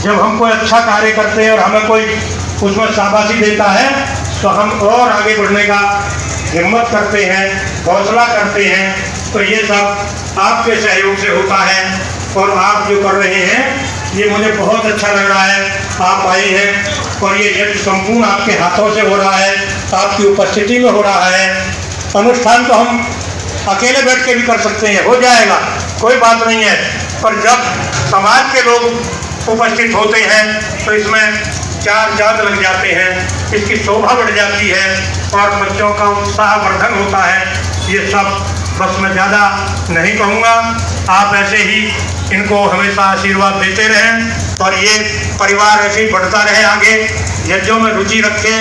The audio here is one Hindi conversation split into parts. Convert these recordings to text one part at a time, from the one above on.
जब हम कोई अच्छा कार्य करते हैं और हमें कोई उसमें शाबाशी देता है तो हम और आगे बढ़ने का हिम्मत करते हैं, हौसला करते हैं। तो ये सब आपके सहयोग से होता है और आप जो कर रहे हैं ये मुझे बहुत अच्छा लग रहा है। आप आए हैं और ये यज्ञ संपूर्ण आपके हाथों से हो रहा है, आपकी उपस्थिति में हो रहा है। अनुष्ठान तो हम अकेले बैठ के भी कर सकते हैं, हो जाएगा, कोई बात नहीं है, पर जब समाज के लोग उपस्थित होते हैं तो इसमें चार चांद लग जाते हैं, इसकी शोभा बढ़ जाती है और बच्चों का उत्साहवर्धन होता है। ये सब बस मैं ज़्यादा नहीं कहूँगा, आप ऐसे ही इनको हमेशा आशीर्वाद देते रहें और ये परिवार ऐसे ही बढ़ता रहे आगे, यज्ञों में रुचि रखे।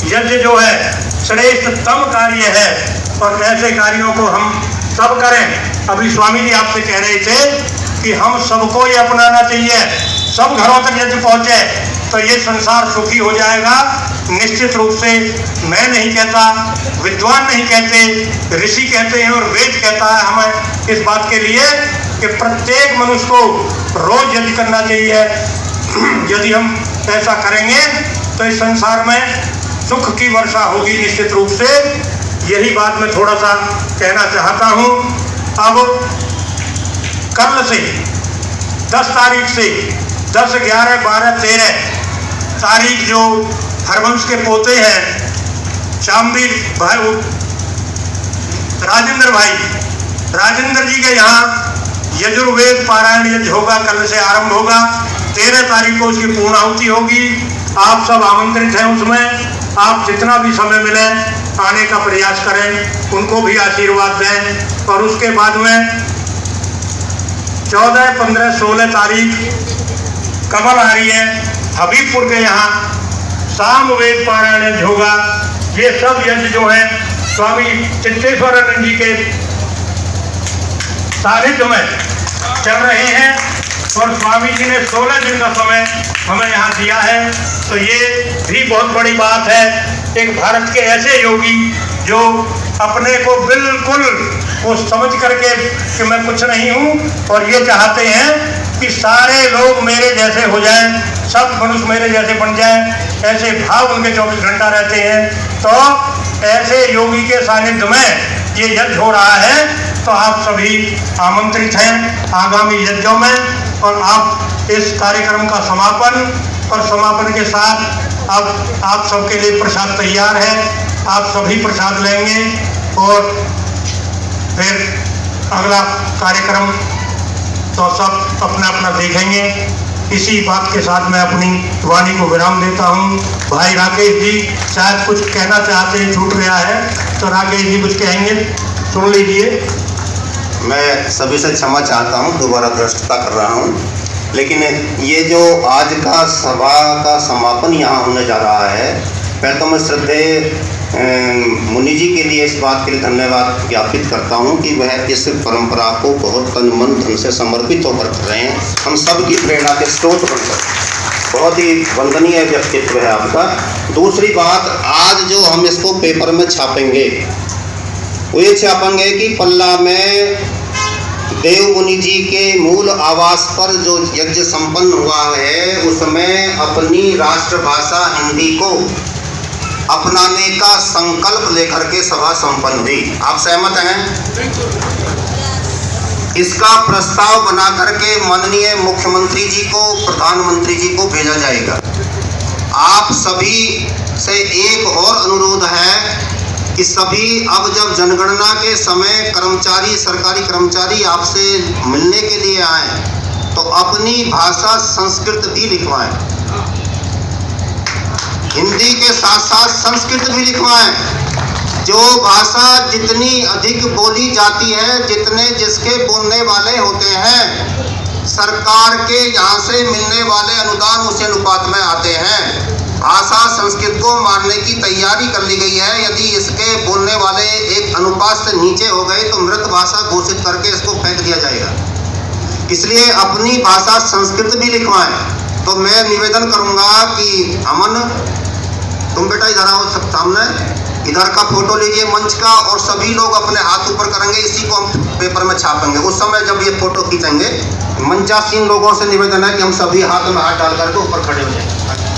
यज्ञ जो है श्रेष्ठतम कार्य है और ऐसे कार्यों को हम सब करें। अभी स्वामी जी आपसे कह रहे थे कि हम सबको ये अपनाना चाहिए, सब घरों तक यज्ञ पहुँचे तो ये संसार सुखी हो जाएगा निश्चित रूप से। मैं नहीं कहता, विद्वान नहीं कहते, ऋषि कहते हैं और वेद कहता है हमें इस बात के लिए कि प्रत्येक मनुष्य को रोज यज्ञ करना चाहिए। यदि हम ऐसा करेंगे तो इस संसार में सुख की वर्षा होगी निश्चित रूप से। यही बात मैं थोड़ा सा कहना चाहता हूँ। अब कल से 10 तारीख से 10, 11, 12, 13 तारीख जो हरवंश के पोते हैं शामवीर भाई राजेंद्र जी के यहाँ यजुर्वेद पारायण यज्ञ होगा, कल से आरंभ होगा। 13 तारीख को उसकी पूर्णाहुति होगी। आप सब आमंत्रित हैं उसमें। आप जितना भी समय मिले आने का प्रयास करें, उनको भी आशीर्वाद दें। और उसके बाद में 14, 15, 16 तारीख कमल आ रही है, हबीबपुर के यहाँ सामवेद पारायण यज्ञ होगा। ये सब यज्ञ जो है स्वामी चित्तेश्वरानंद जी के सानिध्य में चल रहे हैं और स्वामी जी ने 16 दिन का समय हमें यहाँ दिया है। तो ये भी बहुत बड़ी बात है, एक भारत के ऐसे योगी जो अपने को बिल्कुल वो समझ करके कि मैं कुछ नहीं हूँ और ये चाहते हैं कि सारे लोग मेरे जैसे हो जाएं, सब मनुष्य मेरे जैसे बन जाएं, ऐसे भाव उनके 24 घंटा रहते हैं। तो ऐसे योगी के सानिध्य में ये यज्ञ हो रहा है। तो आप सभी आमंत्रित हैं आगामी यज्ञों में। और आप इस कार्यक्रम का समापन के साथ अब आप सबके लिए प्रसाद तैयार है, आप सभी प्रसाद लेंगे और फिर अगला कार्यक्रम तो सब अपना अपना देखेंगे। इसी बात के साथ मैं अपनी वाणी को विराम देता हूँ। भाई राकेश जी शायद कुछ कहना चाहते हैं, छूट गया है तो राकेश जी कुछ कहेंगे, सुन लीजिए। मैं सभी से क्षमा चाहता हूँ, दोबारा भ्रष्टता कर रहा हूँ, लेकिन ये जो आज का सभा का समापन यहाँ होने जा रहा है, पहले तो मैं श्रद्धेय मुनि जी के लिए इस बात के लिए धन्यवाद ज्ञापित करता हूँ कि वह इस परंपरा को बहुत तन मन धन से समर्पित होकर कर रहे हैं, हम सब की प्रेरणा के स्रोत बनकर। बहुत ही वंदनीय व्यक्तित्व है आपका। दूसरी बात, आज जो हम इसको पेपर में छापेंगे वो ये छापेंगे कि पल्ला में देव मुनि जी के मूल आवास पर जो यज्ञ संपन्न हुआ है उसमें अपनी राष्ट्रभाषा हिंदी को अपनाने का संकल्प लेकर के सभा संपन्न हुई। आप सहमत हैं? इसका प्रस्ताव बना करके माननीय मुख्यमंत्री जी को, प्रधानमंत्री जी को भेजा जाएगा। आप सभी से एक और अनुरोध है कि सभी अब जब जनगणना के समय कर्मचारी, सरकारी कर्मचारी आपसे मिलने के लिए आए तो अपनी भाषा संस्कृत भी लिखवाएं, हिंदी के साथ साथ संस्कृत भी लिखवाएं। जो भाषा जितनी अधिक बोली जाती है, जितने जिसके बोलने वाले होते हैं, सरकार के यहाँ से मिलने वाले अनुदान उस अनुपात में आते हैं। भाषा संस्कृत को मारने की तैयारी कर ली गई है। यदि इसके बोलने वाले एक अनुपात से नीचे हो गए तो मृत भाषा घोषित करके इसको फेंक दिया जाएगा। इसलिए अपनी भाषा संस्कृत भी लिखवाएं। तो मैं निवेदन करूंगा कि अमन, तुम बेटा इधर आओ, सब सामने इधर का फोटो लीजिए मंच का, और सभी लोग अपने हाथ ऊपर करेंगे, इसी को हम पेपर में छापेंगे। उस समय जब ये फोटो खींचेंगे मंचासीन लोगों से निवेदन है कि हम सभी हाथ में हाथ डाल करके ऊपर खड़े हो जाएं।